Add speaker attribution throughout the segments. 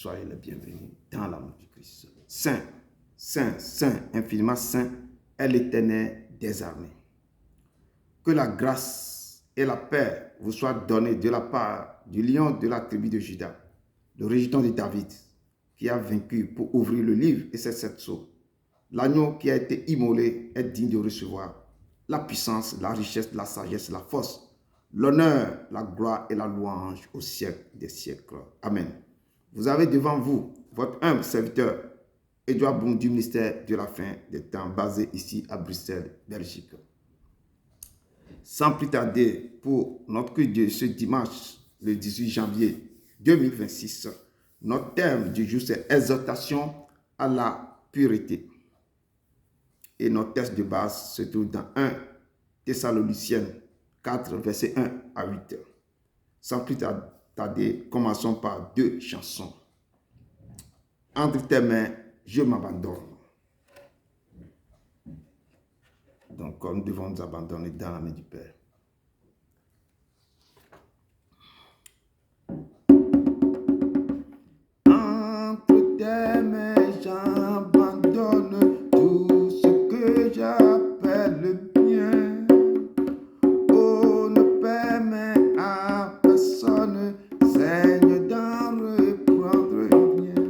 Speaker 1: soyez les bienvenus dans l'amour du Christ. Saint, Saint, Saint, infiniment Saint est l'Éternel des armées. Que la grâce et la paix vous soient données de la part du lion de la tribu de Juda, le régiment de David, qui a vaincu pour ouvrir le livre et ses 7 sceaux. L'agneau qui a été immolé est digne de recevoir la puissance, la richesse, la sagesse, la force, l'honneur, la gloire et la louange au siècle des siècles. Amen. Vous avez devant vous votre humble serviteur, Edouard Boum du ministère de la fin des temps, basé ici à Bruxelles, Belgique. Sans plus tarder, pour notre culte de ce dimanche, le 18 janvier 2026, notre thème du jour, c'est exhortation à la pureté. Et notre texte de base se trouve dans 1 Thessaloniciens 4, versets 1 à 8. Sans plus tarder, commençons par 2 chansons. Entre tes mains, je m'abandonne. Donc, nous devons nous abandonner dans la main du Père. Entre tes mains, j'abandonne tout ce que j'appelle bien. Oh, ne permets à personne, Seigneur, d'en reprendre bien.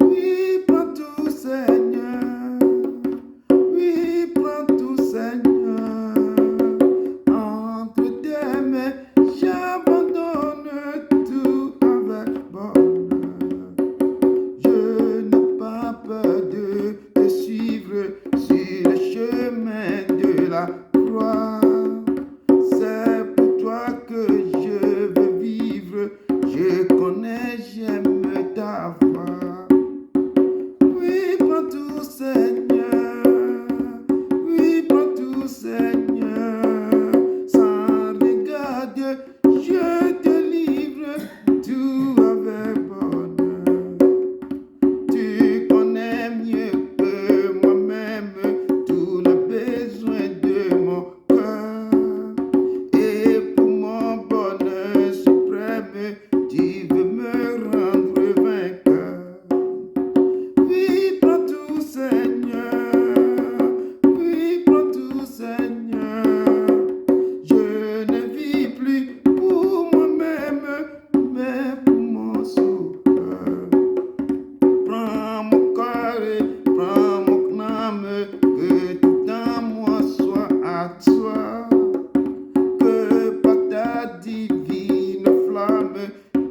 Speaker 1: Oui, prends tout, Seigneur. Oui, prends tout, Seigneur. Entre tes mains, j'abandonne tout avec bonheur. Je n'ai pas peur de te suivre sur le chemin de la croix. C'est pour toi que je veux vivre. Je connais, j'aime ta voix. Oui, prends tout, Seigneur. Oui, prends tout, Seigneur. Sans regard, je te livre tout avec bonheur. Tu connais mieux que moi-même tous les besoins de mon cœur. Et pour mon bonheur suprême, tu veux me rendre vainqueur. Oui, prends tout, Seigneur. Oui, prends tout, Seigneur. Je ne vis plus pour moi-même, mais pour mon sauveur. Prends mon cœur et prends mon âme, que tout en moi soit à toi. Que par ta divine flamme,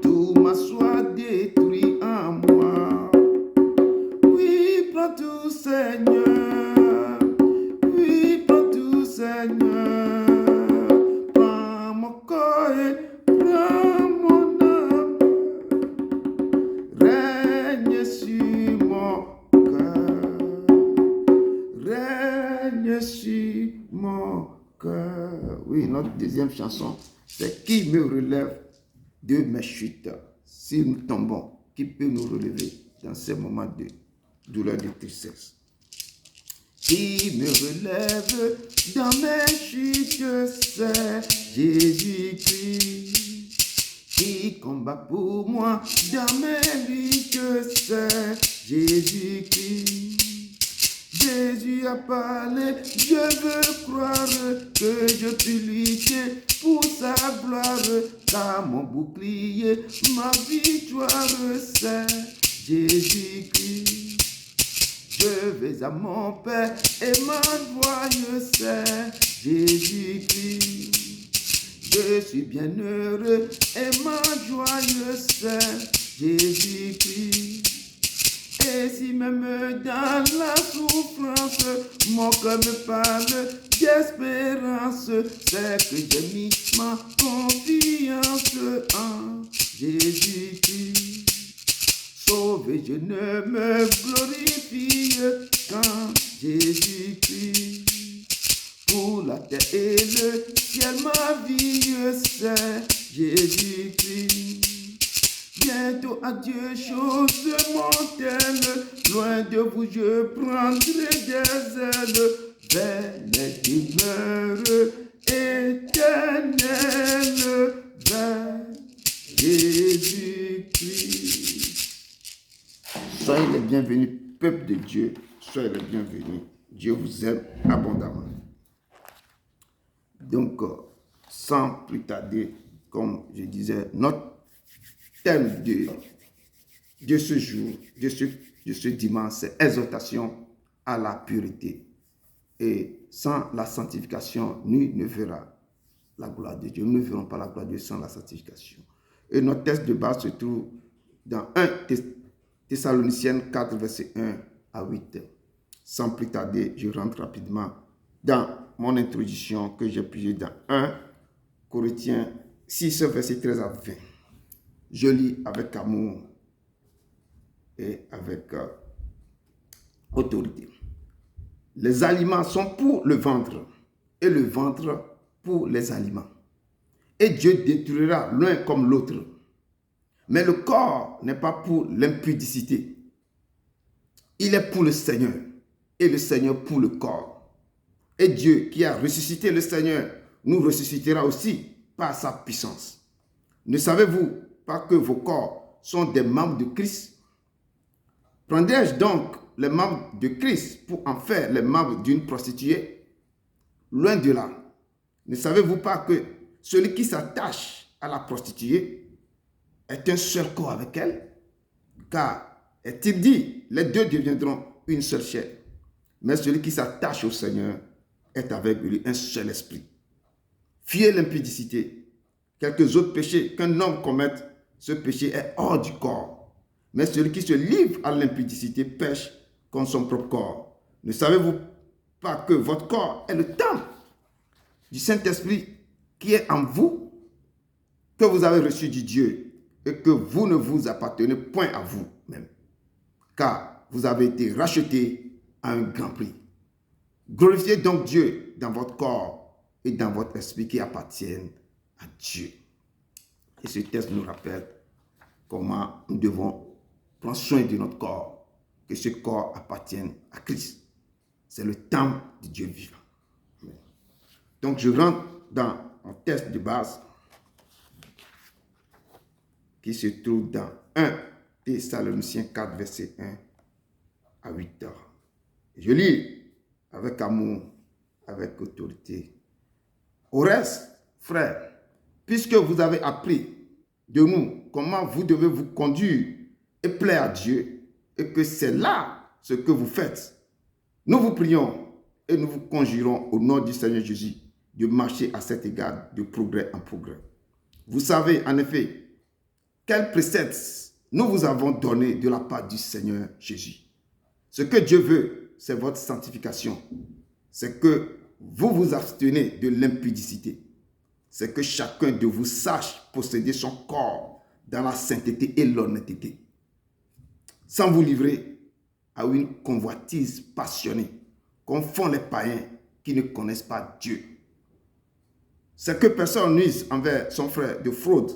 Speaker 1: tout ma soit détruit en moi. Oui, prends tout, Seigneur. Oui, prends tout, Seigneur. Prends mon corps et prends mon âme. Règne sur mon cœur. Règne sur mon cœur. Oui, notre deuxième chanson, c'est qui me relève de mes chutes. Si nous tombons, qui peut nous relever dans ces moments de douleur, de tristesse? Qui me relève dans mes chutes, c'est Jésus-Christ. Qui combat pour moi dans mes luttes, c'est Jésus-Christ. Jésus a parlé, je veux croire que je puis lutter pour sa gloire, car mon bouclier, ma victoire, c'est Jésus-Christ. Je vais à mon Père et ma joie, c'est Jésus-Christ. Je suis bien heureux et ma joie, c'est Jésus-Christ. Et si même dans la souffrance, mon cœur me parle d'espérance, c'est que j'ai mis ma confiance en Jésus-Christ. Sauvé, je ne me glorifie qu'en Jésus-Christ. Pour la terre et le ciel, ma vie, c'est Jésus-Christ. Bientôt adieu, choses mortelles, loin de vous je prendrai des ailes vers les demeures éternelles, vers Jésus-Christ. Soyez les bienvenus, peuple de Dieu. Soyez les bienvenus. Dieu vous aime abondamment. Donc, sans plus tarder, comme je disais, notre thème de ce jour, de ce dimanche, c'est exhortation à la pureté. Et sans la sanctification, nul ne verra la gloire de Dieu. Nous ne verrons pas la gloire de Dieu sans la sanctification. Et notre texte de base se trouve dans 1 Thessaloniciens 4, verset 1 à 8. Sans plus tarder, je rentre rapidement dans mon introduction que j'ai pigée dans 1 Corinthiens 6, verset 13 à 20. Je lis avec amour et avec autorité. Les aliments sont pour le ventre et le ventre pour les aliments. Et Dieu détruira l'un comme l'autre. Mais le corps n'est pas pour l'impudicité. Il est pour le Seigneur et le Seigneur pour le corps. Et Dieu qui a ressuscité le Seigneur nous ressuscitera aussi par sa puissance. Ne savez-vous pas que vos corps sont des membres de Christ? Prendrai-je donc les membres de Christ pour en faire les membres d'une prostituée? Loin de là. Ne savez-vous pas que celui qui s'attache à la prostituée est un seul corps avec elle? Car est-il dit, les deux deviendront une seule chair. Mais celui qui s'attache au Seigneur est avec lui un seul esprit. Fuyez l'impudicité. Quelques autres péchés qu'un homme commette, ce péché est hors du corps. Mais celui qui se livre à l'impudicité pêche contre son propre corps. Ne savez-vous pas que votre corps est le temple du Saint-Esprit qui est en vous, que vous avez reçu du Dieu et que vous ne vous appartenez point à vous-même, car vous avez été rachetés à un grand prix. Glorifiez donc Dieu dans votre corps et dans votre esprit qui appartiennent à Dieu. Et ce texte nous rappelle comment nous devons prendre soin de notre corps, que ce corps appartienne à Christ. C'est le temple de Dieu vivant. Donc je rentre dans un texte de base qui se trouve dans 1 Thessaloniciens 4, verset 1 à 8. Je lis avec amour, avec autorité. Au reste, frères, puisque vous avez appris de nous comment vous devez vous conduire et plaire à Dieu, et que c'est là ce que vous faites, nous vous prions et nous vous conjurons au nom du Seigneur Jésus de marcher à cet égard de progrès en progrès. Vous savez en effet quels préceptes nous vous avons donnés de la part du Seigneur Jésus. Ce que Dieu veut, c'est votre sanctification. C'est que vous vous abstenez de l'impudicité. C'est que chacun de vous sache posséder son corps dans la sainteté et l'honnêteté, sans vous livrer à une convoitise passionnée, comme font les païens qui ne connaissent pas Dieu. C'est que personne nuise envers son frère de fraude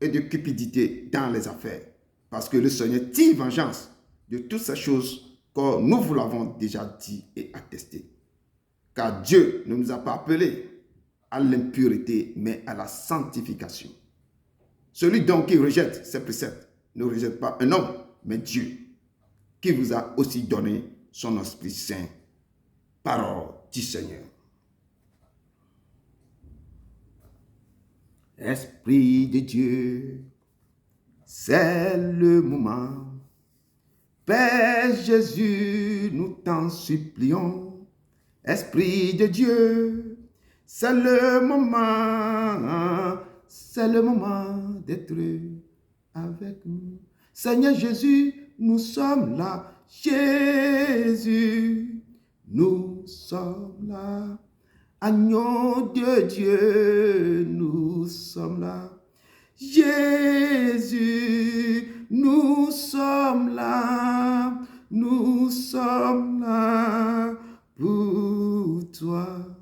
Speaker 1: et de cupidité dans les affaires, parce que le Seigneur tire vengeance de toutes ces choses comme nous vous l'avons déjà dit et attesté. Car Dieu ne nous a pas appelés à l'impureté, mais à la sanctification. Celui donc qui rejette ces préceptes ne rejette pas un homme, mais Dieu, qui vous a aussi donné son Esprit Saint. Parole du Seigneur. Esprit de Dieu, c'est le moment. Père Jésus, nous t'en supplions. Esprit de Dieu, c'est le moment d'être avec nous. Seigneur Jésus, nous sommes là. Jésus, nous sommes là. Agneau de Dieu, nous sommes là. Jésus, nous sommes là. Nous sommes là pour toi.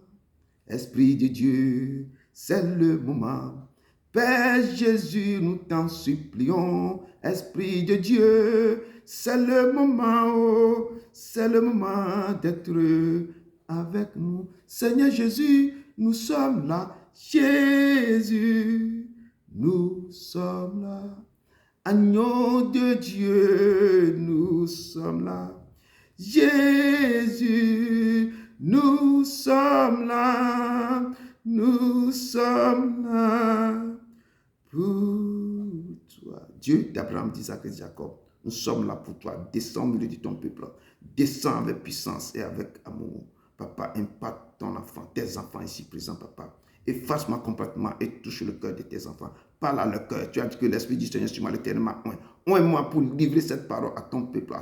Speaker 1: Esprit de Dieu, c'est le moment. Père Jésus, nous t'en supplions. Esprit de Dieu, c'est le moment, oh, c'est le moment d'être avec nous. Seigneur Jésus, nous sommes là. Jésus, nous sommes là. Agneau de Dieu, nous sommes là. Jésus, nous sommes là. Nous sommes là pour toi. Dieu d'Abraham, d'Isaac et de Jacob, nous sommes là pour toi. Descends au milieu de ton peuple. Descends avec puissance et avec amour. Papa, impacte ton enfant, tes enfants ici présents, papa. Efface-moi complètement et touche le cœur de tes enfants. Parle à leur cœur. Tu as dit que l'Esprit du Seigneur sur moi l'éternellement. Oins-moi pour livrer cette parole à ton peuple,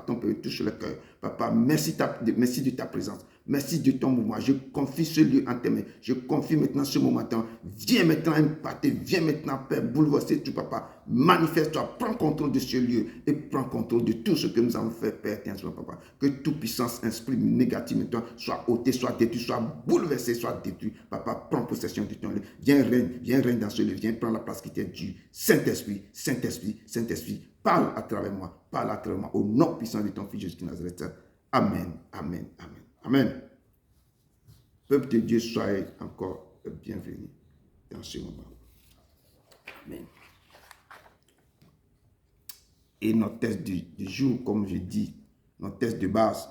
Speaker 1: touche le cœur. Papa, merci de ta présence. Merci de ton mouvement. Je confie ce lieu en tes mains. Je confie maintenant ce moment. Viens maintenant impacter. Viens maintenant, Père, bouleverser tout, papa. Manifeste-toi. Prends contrôle de ce lieu et prends contrôle de tout ce que nous avons fait, Père, papa. Que toute puissance, esprit négatif maintenant soit ôté, soit détruit, soit bouleversé, soit détruit. Papa, prends possession de ton lieu. Viens règne dans ce lieu. Viens prendre la place qui t'est due. Saint-Esprit, Saint-Esprit, Saint-Esprit. Parle à travers moi, au nom puissant de ton Fils Jésus de Nazareth. Amen, amen, amen, amen. Peuple de Dieu, soyez encore bienvenus dans ce moment. Amen. Et notre texte du jour, comme je dis, notre texte de base,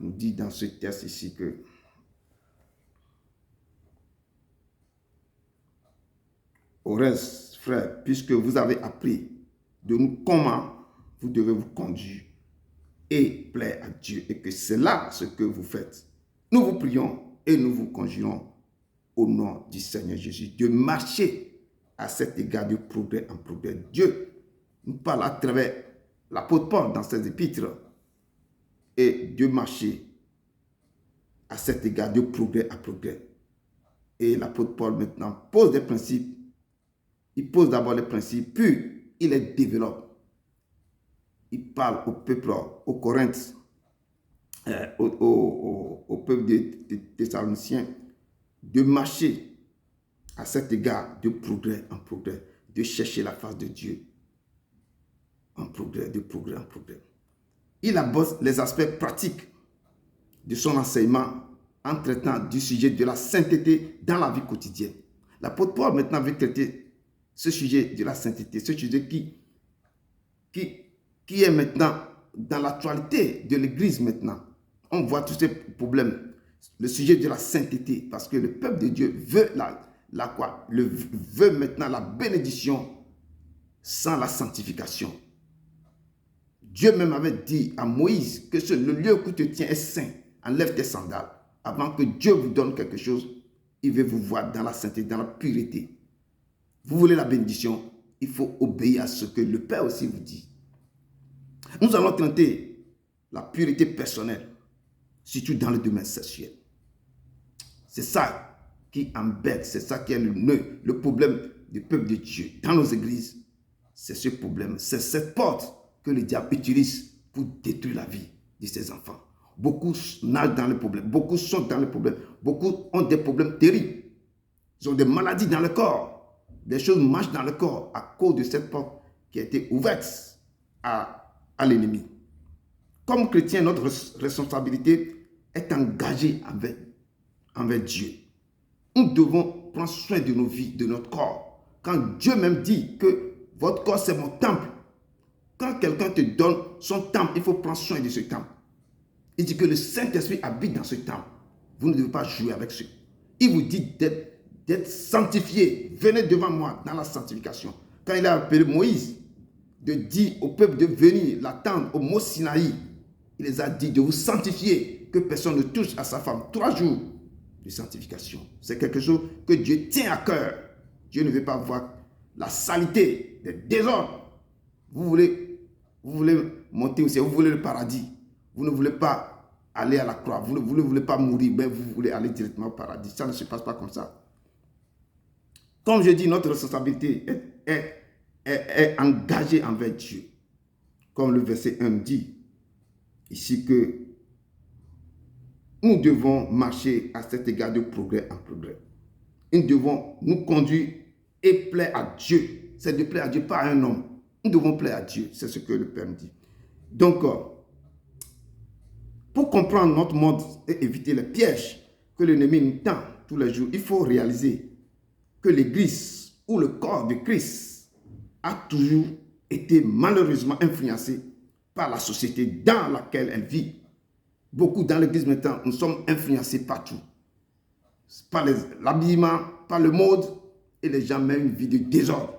Speaker 1: nous dit dans ce texte ici que au reste, frères, puisque vous avez appris de nous comment vous devez vous conduire et plaire à Dieu, et que c'est là ce que vous faites. Nous vous prions et nous vous conjurons au nom du Seigneur Jésus de marcher à cet égard de progrès en progrès. Dieu nous parle à travers l'apôtre Paul dans ses épîtres et de marcher à cet égard de progrès en progrès. Et l'apôtre Paul maintenant pose des principes. Il pose d'abord les principes, puis il les développe. Il parle au peuple, aux Corinthiens, au peuple des Thessaloniciens, de marcher à cet égard de progrès en progrès, de chercher la face de Dieu en progrès, de progrès en progrès. Il aborde les aspects pratiques de son enseignement en traitant du sujet de la sainteté dans la vie quotidienne. L'apôtre Paul maintenant veut traiter ce sujet de la sainteté, ce sujet qui est maintenant dans l'actualité de l'Église maintenant. On voit tous ces problèmes. Le sujet de la sainteté, parce que le peuple de Dieu veut veut maintenant la bénédiction sans la sanctification. Dieu même avait dit à Moïse que le lieu où tu te tiens est saint. Enlève tes sandales. Avant que Dieu vous donne quelque chose, il veut vous voir dans la sainteté, dans la pureté. Vous voulez la bénédiction, il faut obéir à ce que le Père aussi vous dit. Nous allons tenter la pureté personnelle, surtout dans le domaine sexuel. C'est ça qui embête, c'est ça qui est le problème du peuple de Dieu. Dans nos églises, c'est ce problème, c'est cette porte que le diable utilise pour détruire la vie de ses enfants. Beaucoup nagent dans le problème, beaucoup sont dans le problème, beaucoup ont des problèmes terribles. Ils ont des maladies dans le corps. Des choses marchent dans le corps à cause de cette porte qui a été ouverte à l'ennemi. Comme chrétiens, notre responsabilité est engagée envers Dieu. Nous devons prendre soin de nos vies, de notre corps. Quand Dieu même dit que votre corps c'est mon temple, quand quelqu'un te donne son temple, il faut prendre soin de ce temple. Il dit que le Saint-Esprit habite dans ce temple. Vous ne devez pas jouer avec ce. Il vous dit d'être sanctifié. Venez devant moi dans la sanctification. Quand il a appelé Moïse de dire au peuple de venir l'attendre au mont Sinaï, il les a dit de vous sanctifier, que personne ne touche à sa femme. 3 jours de sanctification. C'est quelque chose que Dieu tient à cœur. Dieu ne veut pas voir la saleté, les désordres. Vous voulez monter aussi, vous voulez le paradis. Vous ne voulez pas aller à la croix, vous ne voulez pas mourir, mais vous voulez aller directement au paradis. Ça ne se passe pas comme ça. Comme je dis, notre responsabilité est engagée envers Dieu. Comme le verset 1 dit, ici que nous devons marcher à cet égard de progrès en progrès. Nous devons nous conduire et plaire à Dieu. C'est de plaire à Dieu, pas à un homme. Nous devons plaire à Dieu, c'est ce que le Père me dit. Donc, pour comprendre notre monde et éviter les pièges que l'ennemi nous tend tous les jours, il faut réaliser que l'Église ou le corps de Christ a toujours été malheureusement influencée par la société dans laquelle elle vit. Beaucoup dans l'église maintenant, nous sommes influencés partout. Par l'habillement, par le mode, et les gens mènent une vie de désordre.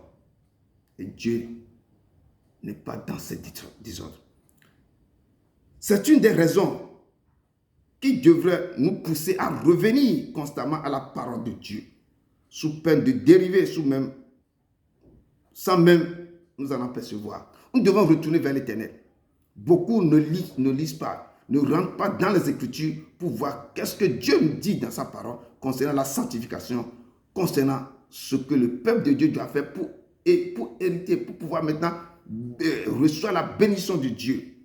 Speaker 1: Et Dieu n'est pas dans ce désordre. C'est une des raisons qui devrait nous pousser à revenir constamment à la parole de Dieu, sous peine de dériver, sans même nous en apercevoir. Nous devons retourner vers l'Éternel. Beaucoup ne lisent pas, ne rentrent pas dans les Écritures pour voir qu'est-ce que Dieu nous dit dans sa parole concernant la sanctification, concernant ce que le peuple de Dieu doit faire pour hériter, pour pouvoir maintenant recevoir la bénédiction de Dieu.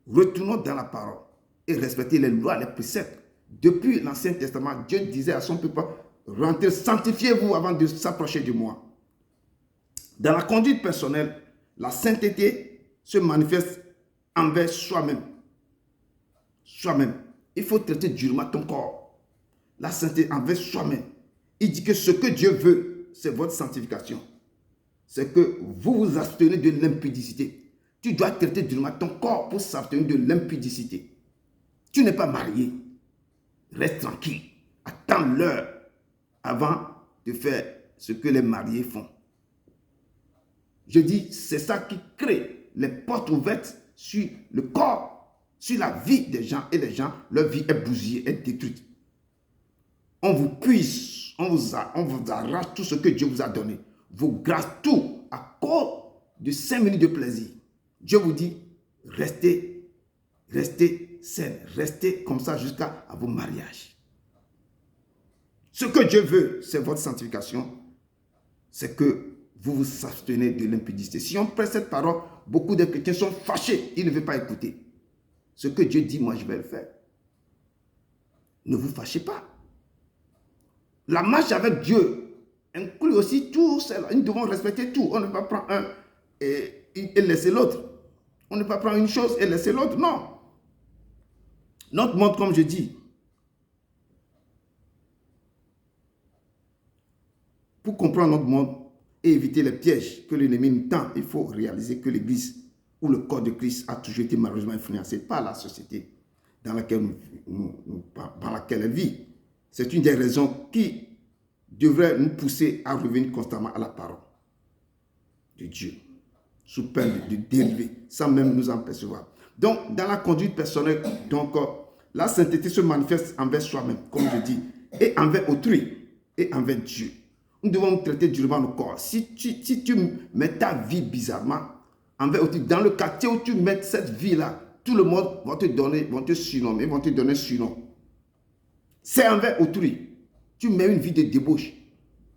Speaker 1: Retournons dans la parole et respecter les lois, les préceptes. Depuis l'Ancien Testament, Dieu disait à son peuple, rentrez, sanctifiez-vous avant de s'approcher de moi. Dans la conduite personnelle, la sainteté se manifeste envers soi-même. Soi-même. Il faut traiter durement ton corps. La sainteté envers soi-même. Il dit que ce que Dieu veut, c'est votre sanctification. C'est que vous vous abstenez de l'impudicité. Tu dois traiter durement ton corps pour s'abstenir de l'impudicité. Tu n'es pas marié. Reste tranquille. Attends l'heure avant de faire ce que les mariés font. Je dis, c'est ça qui crée les portes ouvertes sur le corps, sur la vie des gens. Et les gens, leur vie est bousillée, est détruite. On vous puise, on vous arrache tout ce que Dieu vous a donné. Vos grâces, tout, à cause de 5 minutes de plaisir. Dieu vous dit, restez saine, restez comme ça jusqu'à vos mariages. Ce que Dieu veut, c'est votre sanctification. C'est que vous vous abstenez de l'impudicité. Si on prête cette parole, beaucoup de chrétiens sont fâchés. Ils ne veulent pas écouter. Ce que Dieu dit, moi je vais le faire. Ne vous fâchez pas. La marche avec Dieu inclut aussi tout cela. Nous devons respecter tout. On ne peut pas prendre un et laisser l'autre. On ne peut pas prendre une chose et laisser l'autre. Non. Notre monde, comme je dis, pour comprendre notre monde et éviter les pièges que l'ennemi nous tend, il faut réaliser que l'Église ou le corps de Christ a toujours été malheureusement influencé par la société dans laquelle elle vit. C'est une des raisons qui devrait nous pousser à revenir constamment à la parole de Dieu, sous peine de dériver, sans même nous en percevoir. Donc, dans la conduite personnelle, la sainteté se manifeste envers soi-même, comme je dis, et envers autrui, et envers Dieu. Nous devons traiter durement nos corps. Si tu mets ta vie bizarrement envers autrui, dans le quartier où tu mets cette vie-là, tout le monde va te donner, vont te surnommer, vont te donner un surnom. C'est envers autrui. Tu mets une vie de débauche.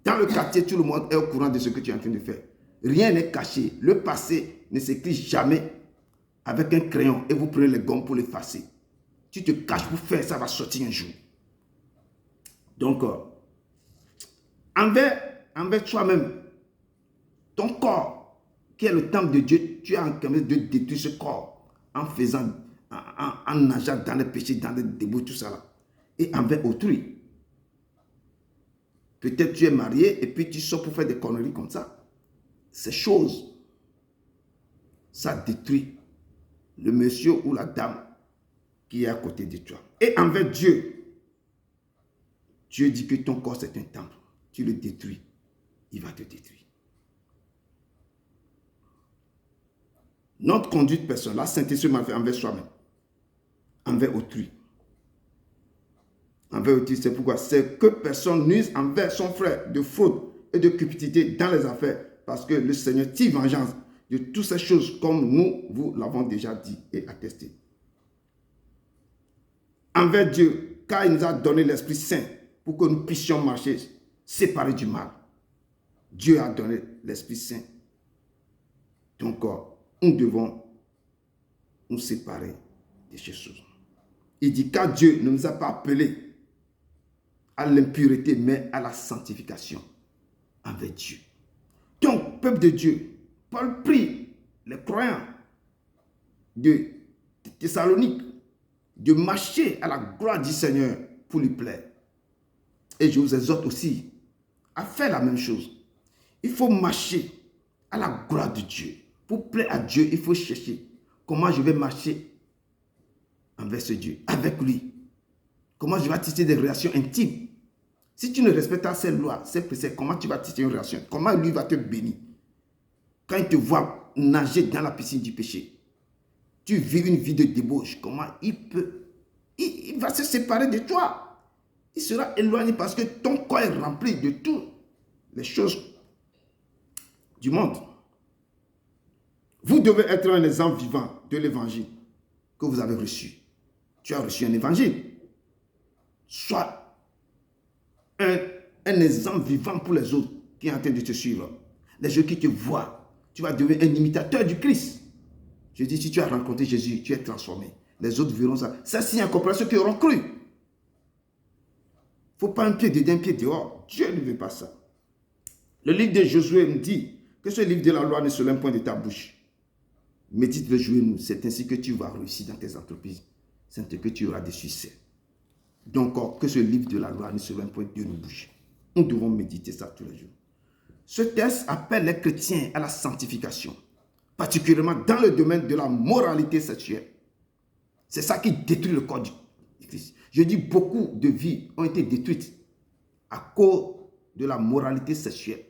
Speaker 1: Dans le quartier, tout le monde est au courant de ce que tu es en train de faire. Rien n'est caché. Le passé ne s'écrit jamais avec un crayon et vous prenez les gommes pour l'effacer. Tu te caches pour faire, ça va sortir un jour. Donc, envers toi-même, ton corps, qui est le temple de Dieu, tu as en train de détruire ce corps en faisant, en nageant dans les péchés, dans les débauches, tout ça là. Et envers autrui. Peut-être tu es marié et puis tu sors pour faire des conneries comme ça. Ces choses, ça détruit le monsieur ou la dame qui est à côté de toi. Et envers Dieu, Dieu dit que ton corps c'est un temple. Tu le détruis, il va te détruire. Notre conduite personnelle, la sainteté se manifeste envers soi-même, envers autrui. Envers autrui, c'est pourquoi c'est que personne nuise envers son frère de fraude et de cupidité dans les affaires, parce que le Seigneur tire vengeance de toutes ces choses, comme nous vous l'avons déjà dit et attesté. Envers Dieu, car il nous a donné l'Esprit Saint pour que nous puissions marcher séparés du mal. Dieu a donné l'Esprit Saint. Donc, nous devons nous séparer de ces choses. Il dit, car Dieu ne nous a pas appelés à l'impureté, mais à la sanctification envers Dieu. Donc, peuple de Dieu, Paul prie les croyants de Thessalonique de marcher à la gloire du Seigneur pour lui plaire. Et je vous exhorte aussi à faire la même chose. Il faut marcher à la gloire de Dieu. Pour plaire à Dieu, il faut chercher comment je vais marcher envers ce Dieu, avec lui. Comment je vais tisser des relations intimes. Si tu ne respectes pas ces lois, ces préceptes, comment tu vas tisser une relation? Comment lui va te bénir? Quand il te voit nager dans la piscine du péché, tu vis une vie de débauche, comment il va se séparer de toi. Il sera éloigné parce que ton corps est rempli de toutes les choses du monde. Vous devez être un exemple vivant de l'évangile que vous avez reçu. Tu as reçu un évangile. Sois un exemple vivant pour les autres qui sont en train de te suivre. Les gens qui te voient, tu vas devenir un imitateur du Christ. Je dis, si tu as rencontré Jésus, tu es transformé. Les autres verront ça. Ça, c'est encore ceux qui auront cru. Il ne faut pas un pied dedans, un pied dehors. Dieu ne veut pas ça. Le livre de Josué me dit que ce livre de la loi ne se lève point de ta bouche. Médite le jour, c'est ainsi que tu vas réussir dans tes entreprises. C'est ainsi que tu auras des succès. Donc, que ce livre de la loi ne se lève point de nos bouches. Nous devons méditer ça tous les jours. Ce texte appelle les chrétiens à la sanctification, particulièrement dans le domaine de la moralité sexuelle. C'est ça qui détruit le corps du Christ. Je dis beaucoup de vies ont été détruites à cause de la moralité sexuelle.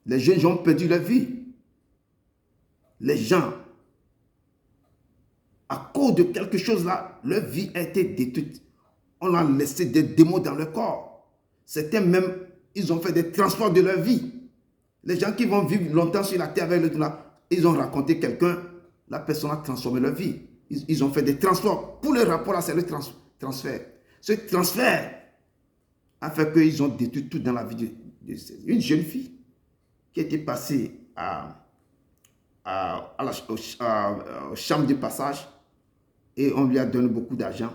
Speaker 1: Les jeunes gens ont perdu leur vie. Les gens, à cause de quelque chose là, leur vie a été détruite. On a laissé des démons dans leur corps. Certains même, ils ont fait des transports de leur vie. Les gens qui vont vivre longtemps sur la terre avec le là, ils ont raconté quelqu'un, la personne a transformé leur vie. Ils ont fait des transports. Pour le rapport là, c'est le transfert. Ce transfert a fait qu'ils ont détruit tout dans la vie d'une jeune fille qui était passée aux chambres de passage et on lui a donné beaucoup d'argent.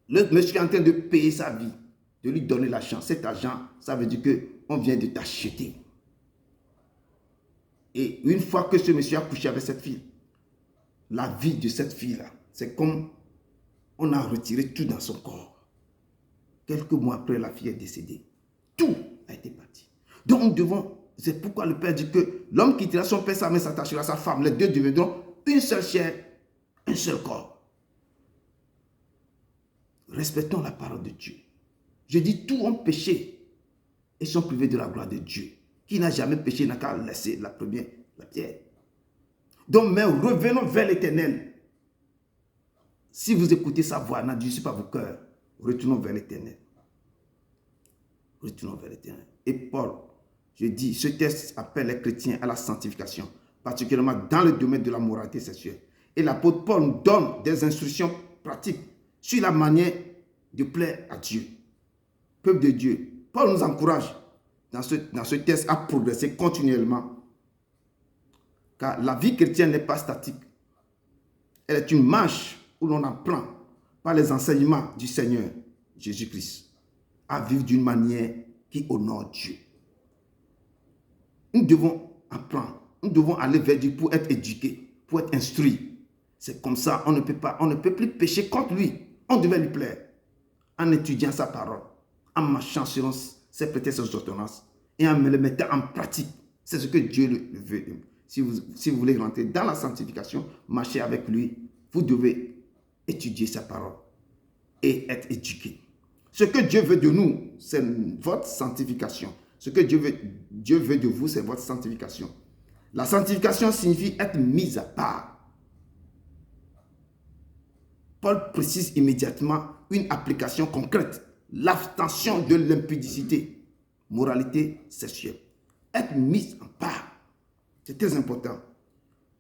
Speaker 1: Le monsieur est en train de payer sa vie, de lui donner l'argent. Cet argent, ça veut dire qu'on vient de t'acheter. Et une fois que ce monsieur a couché avec cette fille, la vie de cette fille-là, c'est comme on a retiré tout dans son corps. Quelques mois après, la fille est décédée. Tout a été parti. Donc nous devons, c'est pourquoi le Père dit que l'homme quittera son père, sa mère s'attachera à sa femme. Les deux deviendront une seule chair, un seul corps. Respectons la parole de Dieu. Je dis, tous ont péché et sont privés de la gloire de Dieu. Qui n'a jamais péché n'a qu'à laisser la pierre. Donc, mais revenons vers l'Éternel. Si vous écoutez sa voix, n'endurcissez pas vos cœurs. Retournons vers l'Éternel. Retournons vers l'Éternel. Et Paul, je dis, ce texte appelle les chrétiens à la sanctification, particulièrement dans le domaine de la moralité sexuelle. Et l'apôtre Paul nous donne des instructions pratiques sur la manière de plaire à Dieu. Peuple de Dieu, Paul nous encourage dans ce texte à progresser continuellement. Car la vie chrétienne n'est pas statique. Elle est une marche où l'on apprend par les enseignements du Seigneur Jésus-Christ à vivre d'une manière qui honore Dieu. Nous devons apprendre, nous devons aller vers Dieu pour être éduqués, pour être instruits. C'est comme ça, on ne peut plus pécher contre lui. On devait lui plaire en étudiant sa parole, en marchant selon ses prétextes, ses ordonnances et en me le mettant en pratique. C'est ce que Dieu veut. Si vous voulez rentrer dans la sanctification, marcher avec lui, vous devez étudier sa parole et être éduqué. Ce que Dieu veut de nous, c'est votre sanctification. Ce que Dieu veut de vous, c'est votre sanctification. La sanctification signifie être mis à part. Paul précise immédiatement une application concrète. L'abstention de l'impudicité, moralité sexuelle. Être mis en part. C'est très important.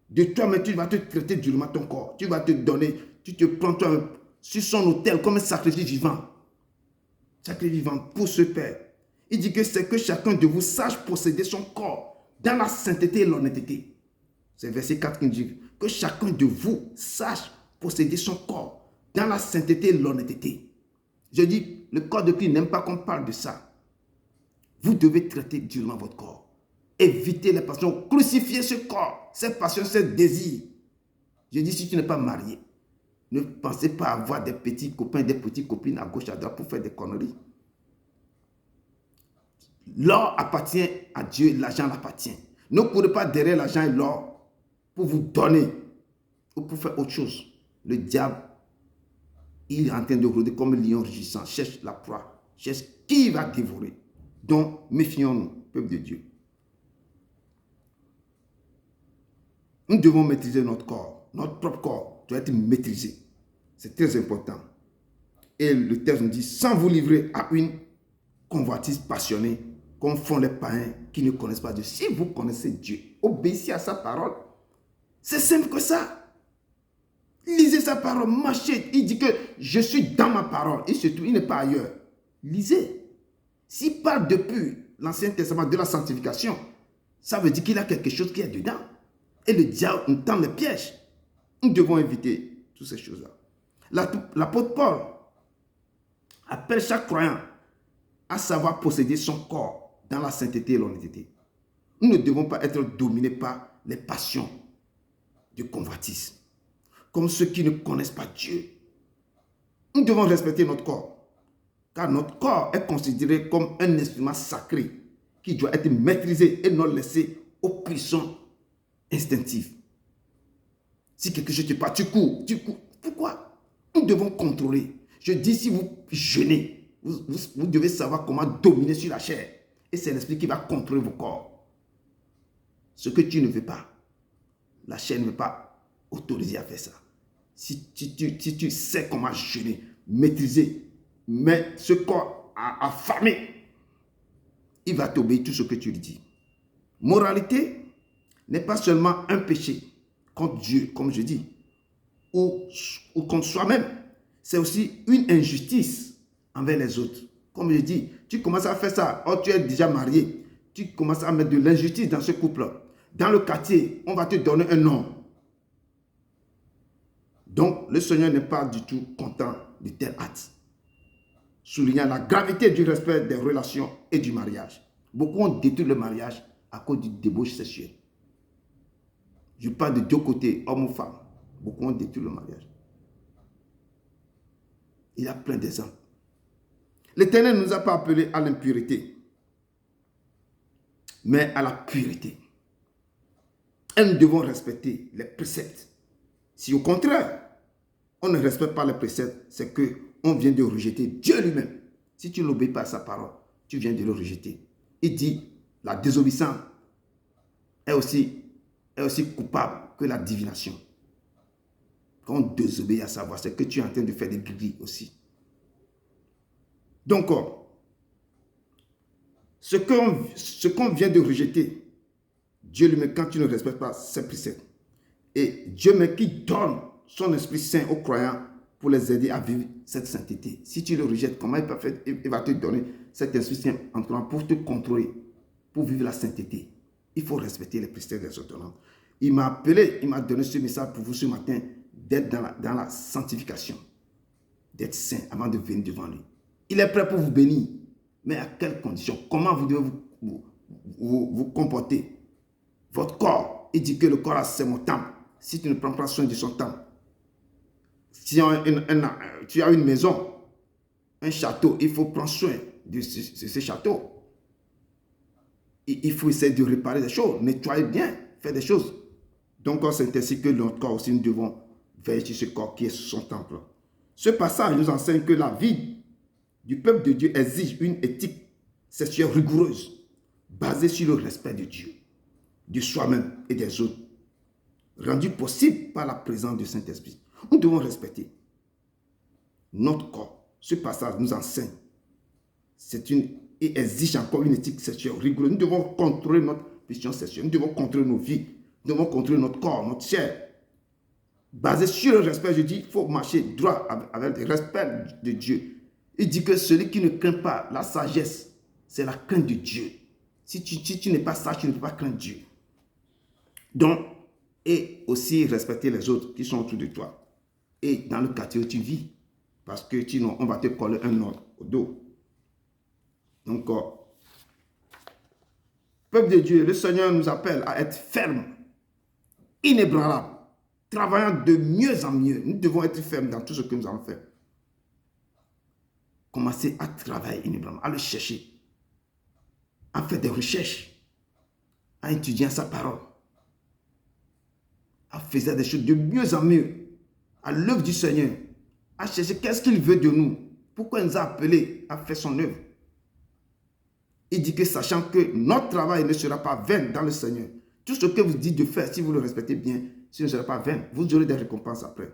Speaker 1: De toi-même, tu vas te traiter durement ton corps. Tu vas te donner, tu te prends toi sur son autel comme un sacrifice vivant. Sacrifice vivant pour ce Père. Il dit que c'est que chacun de vous sache posséder son corps dans la sainteté et l'honnêteté. C'est verset 4 qui dit que chacun de vous sache posséder son corps dans la sainteté et l'honnêteté. Je dis, le corps de Christ n'aime pas qu'on parle de ça. Vous devez traiter durement votre corps. Évitez les passions, crucifiez ce corps, ces passions, ces désirs. Je dis, si tu n'es pas marié, ne pensez pas avoir des petits copains, des petites copines à gauche, à droite pour faire des conneries. L'or appartient à Dieu, l'argent l'appartient. Ne courez pas derrière l'argent et l'or pour vous donner ou pour faire autre chose. Le diable, il est en train de rôder comme un lion rugissant, cherche la proie, cherche qui va dévorer. Donc, méfions-nous, peuple de Dieu. Nous devons maîtriser notre corps. Notre propre corps doit être maîtrisé. C'est très important. Et le texte nous dit, sans vous livrer à une convoitise passionnée, comme font les païens qui ne connaissent pas Dieu. Si vous connaissez Dieu, obéissez à sa parole. C'est simple que ça. Lisez sa parole, marchez. Il dit que je suis dans ma parole. Et surtout, il n'est pas ailleurs. Lisez. S'il parle depuis l'Ancien Testament de la sanctification, ça veut dire qu'il y a quelque chose qui est dedans. Et le diable nous tend les pièges. Nous devons éviter toutes ces choses-là. L'apôtre Paul appelle chaque croyant à savoir posséder son corps dans la sainteté et l'honnêteté. Nous ne devons pas être dominés par les passions de convoitise, comme ceux qui ne connaissent pas Dieu. Nous devons respecter notre corps, car notre corps est considéré comme un instrument sacré qui doit être maîtrisé et non laissé aux pulsions instinctives. Si quelque chose te passe, tu cours. Pourquoi? Nous devons contrôler. Je dis, si vous jeûnez, vous devez savoir comment dominer sur la chair. Et c'est l'esprit qui va contrôler vos corps. Ce que tu ne veux pas, la chair ne veut pas autoriser à faire ça. Si tu sais comment jeûner, maîtriser, mais ce corps affamé, il va t'obéir tout ce que tu lui dis. Moralité n'est pas seulement un péché contre Dieu, comme je dis, ou contre soi-même. C'est aussi une injustice envers les autres. Comme je dis, tu commences à faire ça, or tu es déjà marié, tu commences à mettre de l'injustice dans ce couple. Dans le quartier, on va te donner un nom. Donc, le Seigneur n'est pas du tout content de tel acte. Soulignant la gravité du respect des relations et du mariage. Beaucoup ont détruit le mariage à cause du débauche sexuel. Je parle de deux côtés, homme ou femme. Beaucoup ont détruit le mariage. Il y a plein d'exemples. L'Éternel ne nous a pas appelés à l'impureté, mais à la pureté. Et nous devons respecter les préceptes. Si au contraire, on ne respecte pas les préceptes, c'est qu'on vient de rejeter Dieu lui-même. Si tu n'obéis pas à sa parole, tu viens de le rejeter. Il dit, la désobéissance est aussi coupable que la divination. Quand on désobéit à sa voix, c'est que tu es en train de faire des gris aussi. Donc, ce qu'on vient de rejeter, Dieu lui-même, quand tu ne respectes pas ses préceptes, et Dieu même qui donne son Esprit Saint aux croyants pour les aider à vivre cette sainteté. Si tu le rejettes, comment il va te donner cet Esprit Saint en toi pour te contrôler, pour vivre la sainteté? Il faut respecter les préceptes des ordonnances. Il m'a appelé, il m'a donné ce message pour vous ce matin, d'être dans la sanctification, d'être saint avant de venir devant lui. Il est prêt pour vous bénir, mais à quelles conditions? Comment vous devez vous comporter? Votre corps, il dit que le corps, c'est mon temple. Si tu ne prends pas soin de son temple, si tu as une maison, un château, il faut prendre soin de ce château. Il faut essayer de réparer des choses, nettoyer bien, faire des choses. Donc, c'est ainsi que notre corps aussi, nous devons veiller sur ce corps qui est son temple. Ce passage nous enseigne que la vie du peuple de Dieu exige une éthique sexuelle rigoureuse, basée sur le respect de Dieu, de soi-même et des autres, rendue possible par la présence du Saint-Esprit. Nous devons respecter notre corps. Ce passage nous enseigne. Et exige encore une éthique sexuelle rigoureuse. Nous devons contrôler notre vision sexuelle. Nous devons contrôler nos vies. Nous devons contrôler notre corps, notre chair. Basé sur le respect, je dis, il faut marcher droit avec le respect de Dieu. Il dit que celui qui ne craint pas la sagesse, c'est la crainte de Dieu. Si tu n'es pas sage, tu ne peux pas craindre Dieu. Donc, et aussi respecter les autres qui sont autour de toi. Et dans le quartier où tu vis. Parce que sinon, on va te coller un ordre au dos. Donc, peuple de Dieu, le Seigneur nous appelle à être ferme, inébranlable, travaillant de mieux en mieux. Nous devons être fermes dans tout ce que nous allons faire. Commencer à travailler inébranlable, à le chercher, à faire des recherches, en étudiant sa parole, en faisant des choses de mieux en mieux, à l'œuvre du Seigneur, à chercher qu'est-ce qu'il veut de nous, pourquoi il nous a appelés à faire son œuvre. Il dit que sachant que notre travail ne sera pas vain dans le Seigneur, tout ce que vous dites de faire, si vous le respectez bien, ce ne sera pas vain, vous aurez des récompenses après.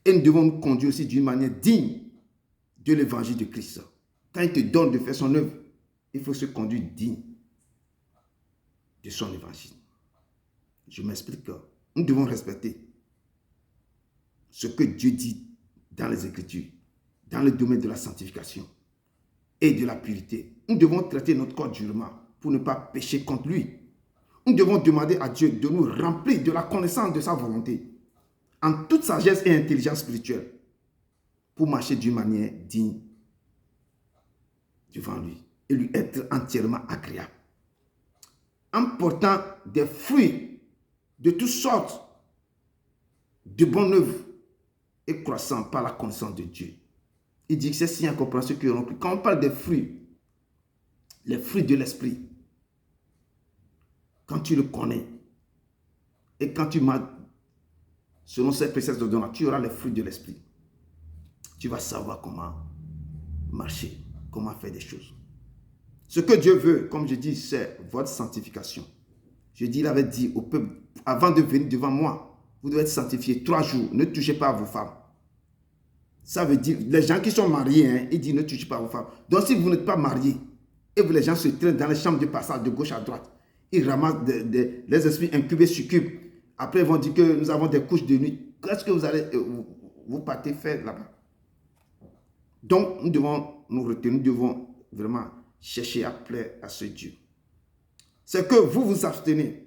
Speaker 1: Et nous devons nous conduire aussi d'une manière digne de l'évangile de Christ. Quand il te donne de faire son œuvre, il faut se conduire digne de son évangile. Je m'explique. Nous devons respecter ce que Dieu dit dans les Écritures, dans le domaine de la sanctification et de la pureté. Nous devons traiter notre corps durement pour ne pas pécher contre lui. Nous devons demander à Dieu de nous remplir de la connaissance de sa volonté en toute sagesse et intelligence spirituelle pour marcher d'une manière digne devant lui et lui être entièrement agréable. En portant des fruits de toutes sortes de bonnes œuvres et croissant par la connaissance de Dieu. Il dit que c'est si incompréhensible ceux qui auront cru. Quand on parle des fruits, les fruits de l'esprit, quand tu le connais et quand tu marches selon ces préceptes de Dieu, tu auras les fruits de l'esprit. Tu vas savoir comment marcher, comment faire des choses. Ce que Dieu veut, comme je dis, c'est votre sanctification. Je dis, il avait dit au peuple, avant de venir devant moi, vous devez être sanctifiés 3 jours. Ne touchez pas à vos femmes. Ça veut dire, les gens qui sont mariés, ils disent ne touchez pas à vos femmes. Donc si vous n'êtes pas mariés, et les gens se traînent dans les chambres de passage de gauche à droite, ils ramassent les esprits incubés, succubes. Après, ils vont dire que nous avons des couches de nuit. Qu'est-ce que vous allez, vous partez faire là-bas? Donc, nous devons nous retenir, nous devons vraiment chercher à plaire à ce Dieu. C'est que vous vous abstenez.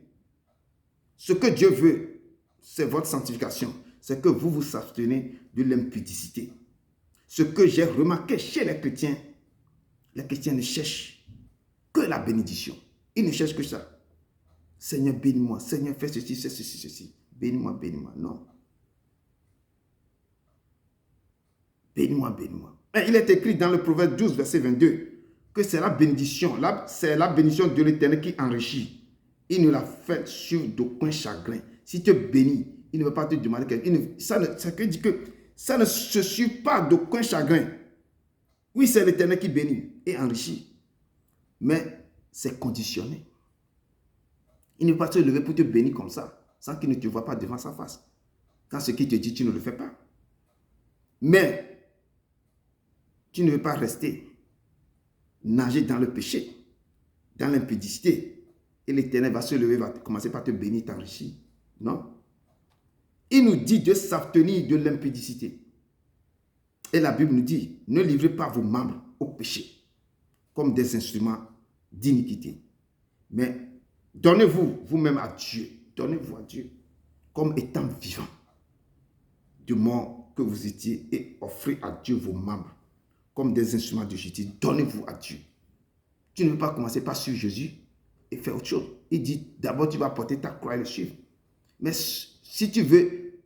Speaker 1: Ce que Dieu veut, c'est votre sanctification. C'est que vous vous abstenez de l'impudicité. Ce que j'ai remarqué chez les chrétiens ne cherchent que la bénédiction. Ils ne cherchent que ça. Seigneur, bénis-moi. Seigneur, fais ceci, fais ceci, ceci. Bénis-moi, bénis-moi. Non. Bénis-moi, bénis-moi. Il est écrit dans le Proverbe 12, verset 22, que c'est la bénédiction. C'est la bénédiction de l'Éternel qui enrichit. Il ne la fait sur d'aucun chagrin. Si tu es béni, il ne va pas te demander quelque chose. Ça dit que ça ne se suit pas d'aucun chagrin. Oui, c'est l'Éternel qui bénit et enrichit. Mais c'est conditionné. Il ne va pas te lever pour te bénir comme ça, sans qu'il ne te voie pas devant sa face. Quand ce qu'il te dit, tu ne le fais pas. Mais tu ne veux pas rester nager dans le péché, dans l'impudicité. Et l'Éternel va se lever, va commencer par te bénir, t'enrichir. Non. Il nous dit de s'abstenir de l'impudicité. Et la Bible nous dit, ne livrez pas vos membres au péché, comme des instruments d'iniquité. Mais donnez-vous vous-même à Dieu. Donnez-vous à Dieu comme étant vivant. Du moment que vous étiez, et offrez à Dieu vos membres comme des instruments de justice. Donnez-vous à Dieu. Tu ne veux pas commencer par suivre Jésus et faire autre chose. Il dit, d'abord tu vas porter ta croix et le suivre. Mais si tu veux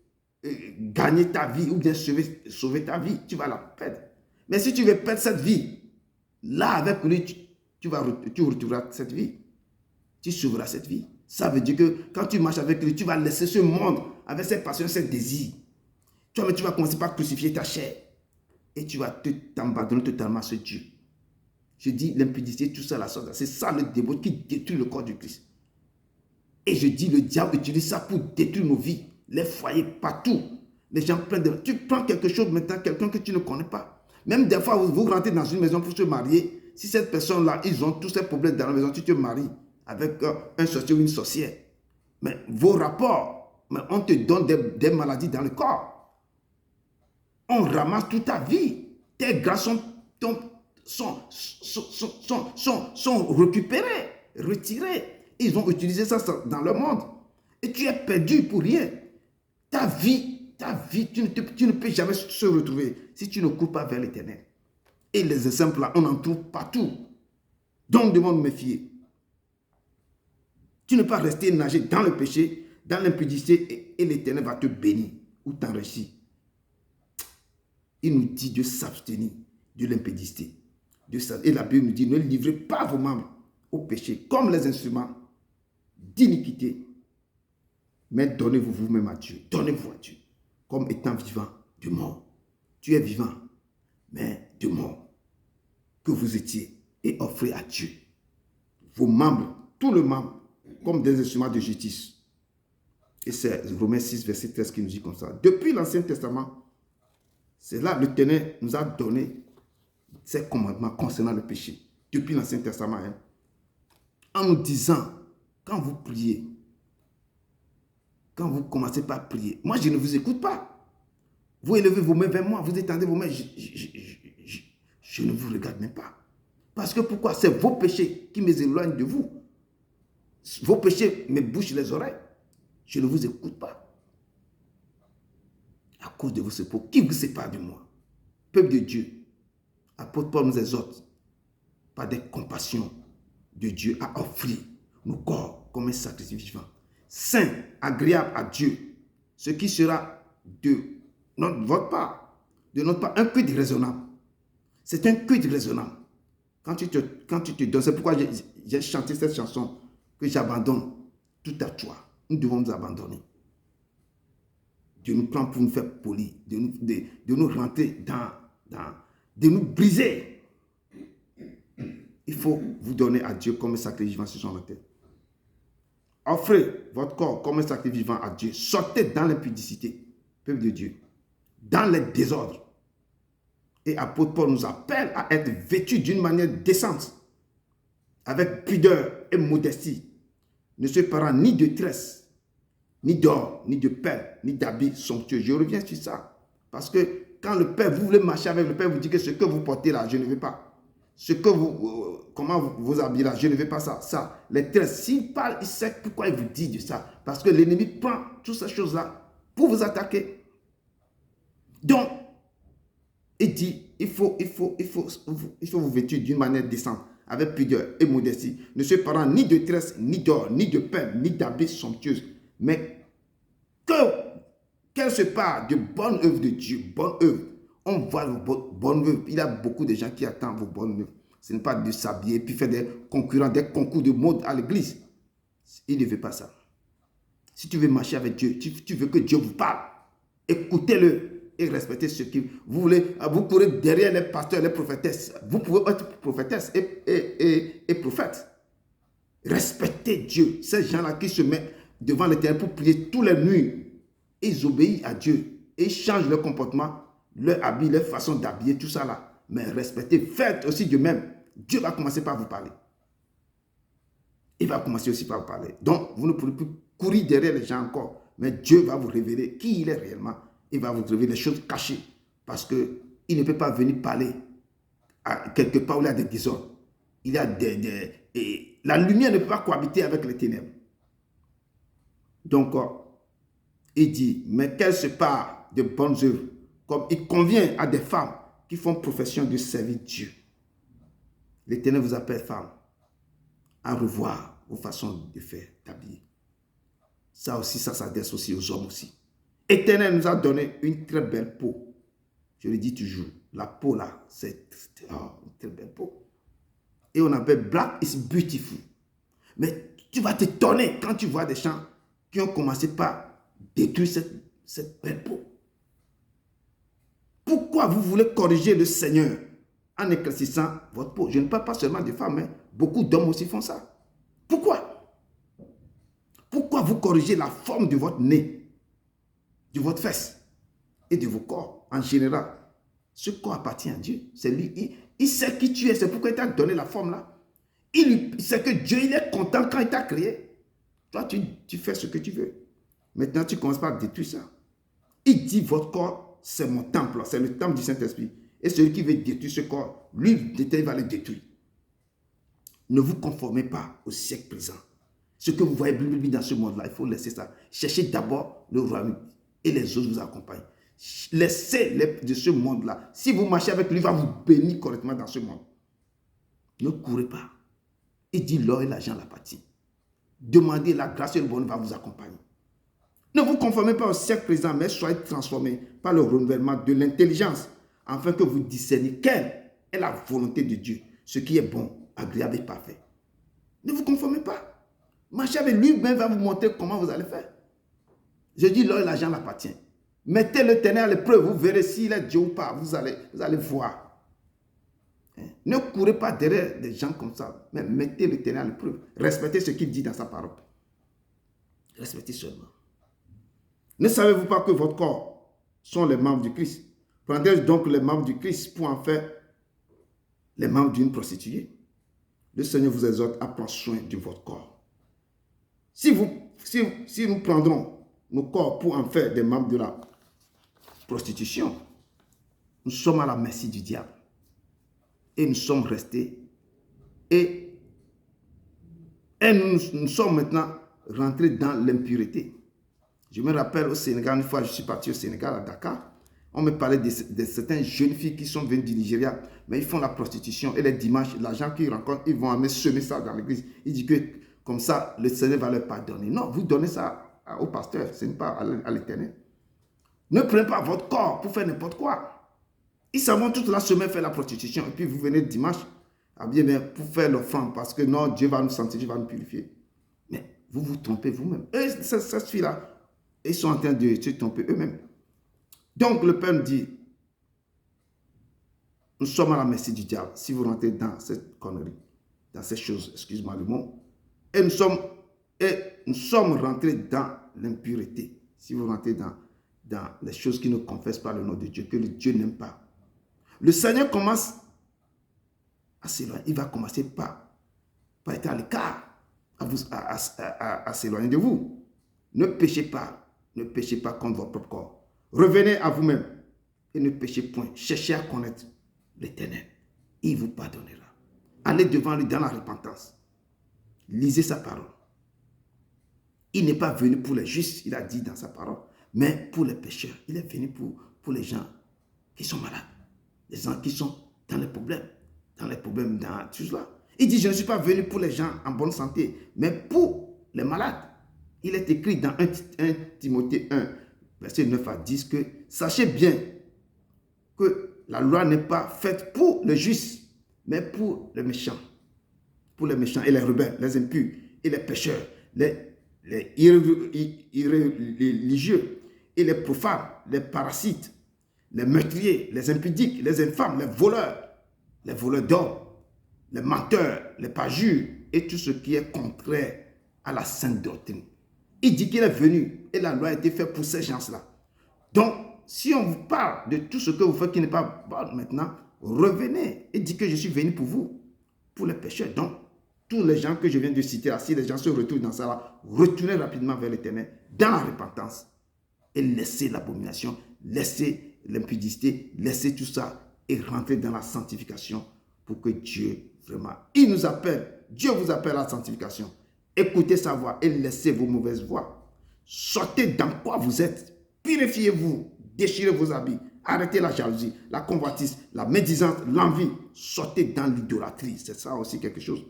Speaker 1: gagner ta vie ou bien sauver ta vie, tu vas la perdre. Mais si tu veux perdre cette vie, là avec lui, tu retrouveras cette vie. Tu sauveras cette vie. Ça veut dire que quand tu marches avec lui, tu vas laisser ce monde avec ses passions, ses désirs. Tu vas commencer par crucifier ta chair. Et tu vas t'abandonner totalement à ce Dieu. Je dis l'impudicité, tout ça, la sorte. C'est ça le démon qui détruit le corps du Christ. Et je dis, le diable utilise ça pour détruire nos vies, les foyers, partout. Les gens prennent de... Tu prends quelque chose maintenant, quelqu'un que tu ne connais pas. Même des fois, vous rentrez dans une maison pour se marier. Si cette personne-là, ils ont tous ces problèmes dans la maison, tu te maries avec un sorcier ou une sorcière. Mais vos rapports, mais on te donne des maladies dans le corps. On ramasse toute ta vie. Tes grâces sont récupérés, retirés. Ils ont utilisé ça dans le monde. Et tu es perdu pour rien. Ta vie, tu ne peux jamais se retrouver si tu ne cours pas vers l'Éternel. Et les exemples là, on en trouve partout. Donc, on demande de méfier. Tu ne peux pas rester nager dans le péché, dans l'impudicité, et l'Éternel va te bénir ou t'enrichir. Il nous dit de s'abstenir de l'impudicité. Et la Bible nous dit, ne livrez pas vos membres au péché comme les instruments d'iniquité. Mais donnez-vous vous-même à Dieu. Donnez-vous à Dieu. Comme étant vivant de mort. Tu es vivant, mais de mort. Que vous étiez. Et offrez à Dieu vos membres, tous les membres, comme des instruments de justice. Et c'est Romains 6, verset 13 qui nous dit comme ça. Depuis l'Ancien Testament, c'est là l'Éternel nous a donné ses commandements concernant le péché. Depuis l'Ancien Testament. Hein, en nous disant, quand vous priez, quand vous commencez par prier, moi je ne vous écoute pas. Vous élevez vos mains vers moi, vous étendez vos mains, je ne vous regarde même pas. Parce que pourquoi? C'est vos péchés qui m'éloignent de vous. Vos péchés me bouchent les oreilles. Je ne vous écoute pas. À cause de vos sepaux, qui vous sépare de moi? Peuple de Dieu, apôtre Paul nous exhorte par des compassions de Dieu à offrir nos corps comme un sacrifice vivant, saint, agréable à Dieu, ce qui sera de votre part, de notre part, un culte raisonnable. C'est un culte raisonnable. Quand tu te donnes, c'est pourquoi j'ai chanté cette chanson, que j'abandonne tout à toi. Nous devons nous abandonner. Dieu nous prend pour nous faire polir, de nous rentrer de nous briser. Il faut vous donner à Dieu comme un sacrifice vivant sur la terre. Offrez votre corps comme un sacrifice vivant à Dieu. Sortez dans l'impudicité, peuple de Dieu, dans les désordres. Et apôtre Paul nous appelle à être vêtus d'une manière décente, avec pudeur et modestie, ne se parant ni de tresse, ni d'or, ni de perles, ni d'habits somptueux. Je reviens sur ça. Parce que quand le Père, vous voulez marcher avec le Père, vous dit que ce que vous portez là, je ne veux pas. Ce que comment vous habillez là, je ne veux pas ça. Ça, les tresses, s'il parle, il sait pourquoi il vous dit de ça. Parce que l'ennemi prend toutes ces choses-là pour vous attaquer. Donc, il dit, il faut vous vêtir d'une manière décente, avec pudeur et modestie, ne se parant ni de tresse, ni d'or, ni de perles, ni d'habits somptueux, mais qu'elle se part de bonnes œuvres de Dieu, bonnes œuvres. On voit vos bonnes œuvres. Il y a beaucoup de gens qui attendent vos bonnes œuvres. Ce n'est pas de s'habiller puis faire des concurrents, des concours de mode à l'église. Il ne veut pas ça. Si tu veux marcher avec Dieu, tu veux que Dieu vous parle, écoutez-le. Et respectez ce qui vous voulez. Vous courez derrière les pasteurs, les prophétesses. Vous pouvez être prophétesse et prophète. Respectez Dieu. Ces gens-là qui se mettent devant l'Éternel pour prier tous les nuits. Ils obéissent à Dieu. Et ils changent leur comportement, leur habit, leur façon d'habiller, tout ça là. Mais respectez, faites aussi de même. Dieu va commencer par vous parler. Il va commencer aussi par vous parler. Donc, vous ne pourrez plus courir derrière les gens encore. Mais Dieu va vous révéler qui il est réellement. Il va vous révéler des choses cachées. Parce qu'il ne peut pas venir parler à quelque part où il y a des désordres. Il y a et la lumière ne peut pas cohabiter avec les ténèbres. Donc, il dit, mais qu'elle se part de bonnes œuvres, comme il convient à des femmes qui font profession de servir Dieu. L'Éternel vous appelle, femmes, à revoir vos façons de faire, d'habiller. Ça aussi, ça s'adresse aussi aux hommes aussi. L'Éternel nous a donné une très belle peau. Je le dis toujours, la peau là, c'est une très belle peau. Et on appelle black is beautiful. Mais tu vas t'étonner quand tu vois des gens qui ont commencé par détruire cette belle peau. Pourquoi vous voulez corriger le Seigneur en éclaircissant votre peau? Je ne parle pas seulement des femmes, mais beaucoup d'hommes aussi font ça. Pourquoi? Pourquoi vous corrigez la forme de votre nez, de votre fesse et de vos corps en général? Ce corps appartient à Dieu. C'est lui. Il sait qui tu es. C'est pourquoi il t'a donné la forme là. Il sait que Dieu, il est content quand il t'a créé. Toi, tu fais ce que tu veux. Maintenant, tu commences par détruire ça. Il dit, votre corps, c'est mon temple. C'est le temple du Saint-Esprit. Et celui qui veut détruire ce corps, lui, il va le détruire. Ne vous conformez pas au siècle présent. Ce que vous voyez dans ce monde-là, il faut laisser ça. Cherchez d'abord le royaume et les autres vous accompagnent. Laissez de ce monde-là. Si vous marchez avec lui, il va vous bénir correctement dans ce monde. Ne courez pas. Il dit l'or et l'argent l'appartiennent. Demandez la grâce et le bonheur va vous accompagner. Ne vous conformez pas au siècle présent, mais soyez transformés par le renouvellement de l'intelligence, afin que vous discerniez quelle est la volonté de Dieu, ce qui est bon, agréable et parfait. Ne vous conformez pas. Marchez avec lui-même, va vous montrer comment vous allez faire. Je dis, l'or et l'argent l'appartient. Mettez l'Éternel à l'épreuve, vous verrez s'il est Dieu ou pas. Vous allez voir. Ne courez pas derrière des gens comme ça, mais mettez l'Éternel à l'épreuve. Respectez ce qu'il dit dans sa parole. Respectez seulement. Ne savez-vous pas que votre corps sont les membres du Christ? Prenez donc les membres du Christ pour en faire les membres d'une prostituée. Le Seigneur vous exhorte à prendre soin de votre corps. Si nous prendrons nos corps pour en faire des membres de la prostitution, nous sommes à la merci du diable. Et nous sommes restés. Et nous sommes maintenant rentrés dans l'impureté. Je me rappelle au Sénégal, une fois je suis parti au Sénégal, à Dakar, on me parlait de certaines jeunes filles qui sont venues du Nigeria, mais ils font la prostitution. Et les dimanches, l'argent qu'ils rencontrent, ils vont amener semer ça dans l'église. Ils disent que comme ça, le Seigneur va leur pardonner. Non, vous donnez ça au pasteur, ce n'est pas à l'Éternel. Ne prenez pas votre corps pour faire n'importe quoi. Ils s'en vont toute la semaine faire la prostitution. Et puis vous venez dimanche, pour faire l'offrande, parce que non, Dieu va nous sanctifier, Dieu va nous purifier. Mais vous vous trompez vous-même. Et cette fille-là, ils sont en train de se tromper eux-mêmes. Donc le Père nous dit, nous sommes à la merci du diable. Si vous rentrez dans cette connerie, dans ces choses, excuse-moi le mot, et nous sommes rentrés dans l'impureté. Si vous rentrez dans les choses qui ne confessent pas le nom de Dieu, que le Dieu n'aime pas. Le Seigneur commence à s'éloigner. Il va commencer par être à l'écart, à s'éloigner de vous. Ne péchez pas. Ne péchez pas contre votre propre corps. Revenez à vous-même et ne péchez point. Cherchez à connaître l'Éternel. Il vous pardonnera. Allez devant lui dans la repentance. Lisez sa parole. Il n'est pas venu pour les justes, il a dit dans sa parole, mais pour les pécheurs. Il est venu pour les gens qui sont malades, les gens qui sont dans les problèmes, dans tout cela. Il dit, je ne suis pas venu pour les gens en bonne santé, mais pour les malades. Il est écrit dans 1 Timothée 1, verset 9 à 10, que sachez bien que la loi n'est pas faite pour les justes, mais pour les méchants. Pour les méchants et les rebelles, les impurs et les pécheurs, les irréligieux et les profanes, les parasites, les meurtriers, les impudiques, les infâmes, les voleurs d'or, les menteurs, les parjures et tout ce qui est contraire à la sainte doctrine. Il dit qu'il est venu et la loi a été faite pour ces gens-là. Donc, si on vous parle de tout ce que vous faites qui n'est pas bon maintenant, revenez et dites que je suis venu pour vous, pour les pécheurs. Donc, tous les gens que je viens de citer là, si les gens se retrouvent dans ça là, retournez rapidement vers l'Éternel dans la repentance et laissez l'abomination, laissez l'impudicité, laissez tout ça et rentrez dans la sanctification pour que Dieu, vraiment, il nous appelle, Dieu vous appelle à la sanctification. Écoutez sa voix et laissez vos mauvaises voix. Sortez dans quoi vous êtes. Purifiez-vous. Déchirez vos habits. Arrêtez la jalousie, la convoitise, la médisance, l'envie. Sortez dans l'idolâtrie. C'est ça aussi quelque chose.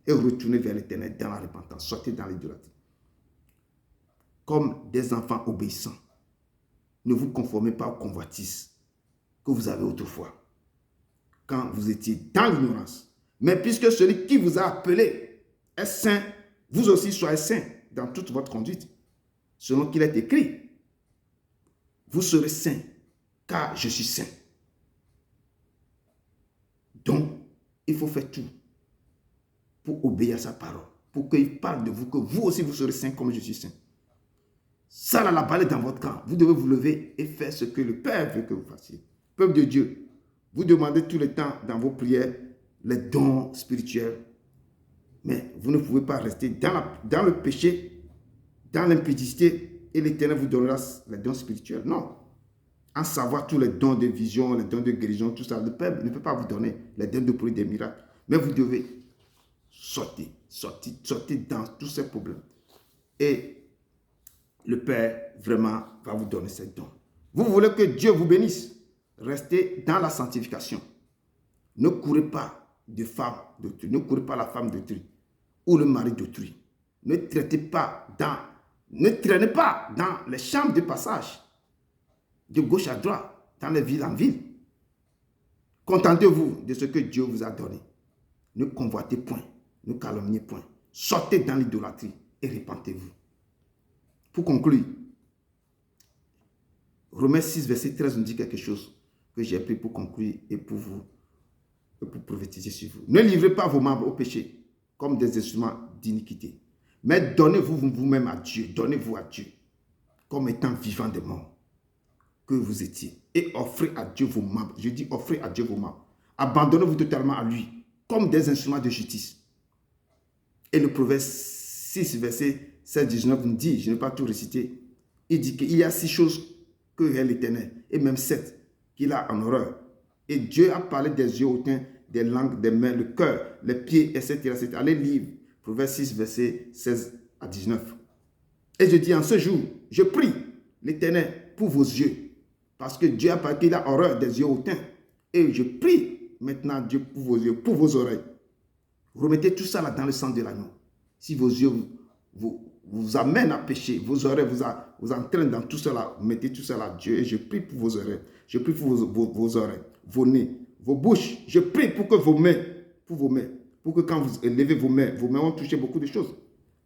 Speaker 1: Et retournez vers l'Éternel dans la repentance. Sortez dans l'idolâtrie. Comme des enfants obéissants. Ne vous conformez pas aux convoitises que vous avez autrefois. Quand vous étiez dans l'ignorance. Mais puisque celui qui vous a appelé est saint, vous aussi soyez saints dans toute votre conduite, selon qu'il est écrit. Vous serez saints, car je suis saint. Donc, il faut faire tout pour obéir à sa parole, pour qu'il parle de vous, que vous aussi vous serez saints comme je suis saint. Ça, là, la balle est dans votre camp. Vous devez vous lever et faire ce que le Père veut que vous fassiez. Peuple de Dieu, vous demandez tout le temps dans vos prières les dons spirituels. Mais vous ne pouvez pas rester dans le péché, dans l'impudicité, et l'Éternel vous donnera les dons spirituels. Non. En savoir tous les dons de vision, les dons de guérison, tout ça, le Père ne peut pas vous donner les dons de prier des miracles. Mais vous devez sortir dans tous ces problèmes. Et le Père vraiment va vous donner ces dons. Vous voulez que Dieu vous bénisse. Restez dans la sanctification. Ne courez pas de femme d'autrui. Ne courez pas la femme d'autrui ou le mari d'autrui. Ne traitez pas ne traînez pas dans les chambres de passage, de gauche à droite, dans les villes en ville. Contentez-vous de ce que Dieu vous a donné. Ne convoitez point, ne calomniez point. Sortez dans l'idolâtrie et repentez-vous. Pour conclure, Romains 6, verset 13 nous dit quelque chose que j'ai pris pour conclure et pour vous, et pour prophétiser sur vous. Ne livrez pas vos membres au péché comme des instruments d'iniquité, mais donnez-vous vous-même à Dieu, donnez-vous à Dieu comme étant vivant des morts que vous étiez, et offrez à Dieu vos membres. Je dis offrez à Dieu vos membres. Abandonnez-vous totalement à lui comme des instruments de justice. Et le proverbe 6, verset 16-19 nous dit, je ne vais pas tout réciter, il dit qu'il y a 6 choses que l'Éternel, et même 7 qu'il a en horreur. Et Dieu a parlé des yeux hautains, des langues, des mains, le cœur, les pieds, etc. Allez lire proverbe 6, verset 16-19. Et je dis en ce jour, je prie l'Éternel pour vos yeux, parce que Dieu a parlé qu'il a horreur des yeux hautains. Et je prie maintenant Dieu pour vos yeux, pour vos oreilles. Remettez tout ça là dans le sang de l'agneau. Si vos yeux vous amènent à pécher, vos oreilles vous entraînent dans tout cela, mettez tout cela à Dieu. Et je prie pour vos oreilles, je prie pour vos oreilles, vos nez, vos bouches. Je prie pour que vos mains, pour que quand vous élevez vos mains vont toucher beaucoup de choses.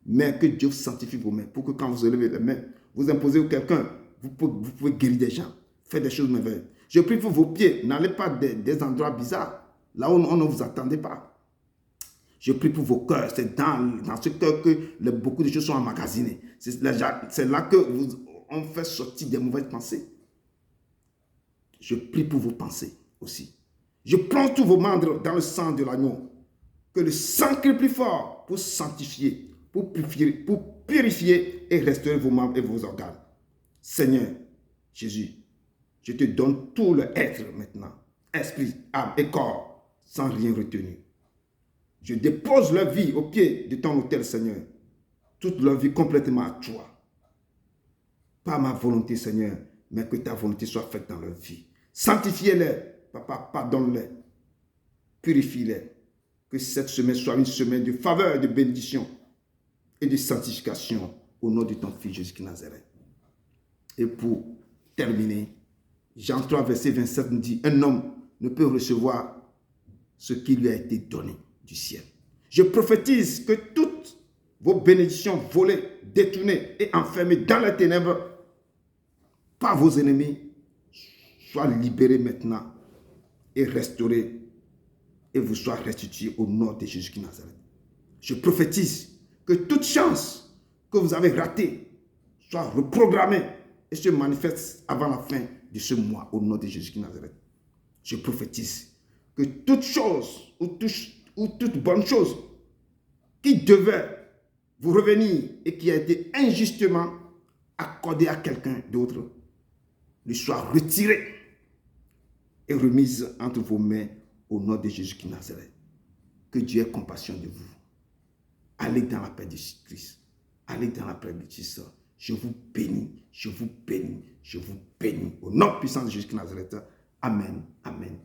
Speaker 1: Mais que Dieu sanctifie vos mains, pour que quand vous élevez les mains, vous imposez quelqu'un, vous pouvez guérir des gens, faire des choses merveilleuses. Je prie pour vos pieds, n'allez pas des endroits bizarres, là où on ne vous attendait pas. Je prie pour vos cœurs. C'est dans ce cœur que beaucoup de choses sont emmagasinées. C'est là que on fait sortir des mauvaises pensées. Je prie pour vos pensées aussi. Je plonge tous vos membres dans le sang de l'agneau. Que le sang crie plus fort pour sanctifier, pour purifier et restaurer vos membres et vos organes. Seigneur Jésus, je te donne tout le être maintenant. Esprit, âme et corps, sans rien retenir. Je dépose leur vie au pied de ton autel, Seigneur. Toute leur vie complètement à toi. Pas ma volonté, Seigneur, mais que ta volonté soit faite dans leur vie. Sanctifiez-les, Papa, pardonne-les. Purifie-les. Que cette semaine soit une semaine de faveur, de bénédiction et de sanctification au nom de ton Fils Jésus-Christ Nazareth. Et pour terminer, Jean 3, verset 27 nous dit, un homme ne peut recevoir ce qui lui a été donné du ciel. Je prophétise que toutes vos bénédictions volées, détournées et enfermées dans les ténèbres par vos ennemis soient libérées maintenant et restaurées et vous soient restituées au nom de Jésus-Christ Nazareth. Je prophétise que toute chance que vous avez ratée soit reprogrammée et se manifeste avant la fin de ce mois au nom de Jésus-Christ Nazareth. Je prophétise que toute chose ou toute bonne chose qui devait vous revenir et qui a été injustement accordée à quelqu'un d'autre lui soit retirée et remise entre vos mains au nom de Jésus-Christ Nazareth. Que Dieu ait compassion de vous. Allez dans la paix de Christ. Allez dans la paix de Christ. Je vous bénis, je vous bénis, je vous bénis. Au nom puissant de Jésus-Christ Nazareth. Amen, amen.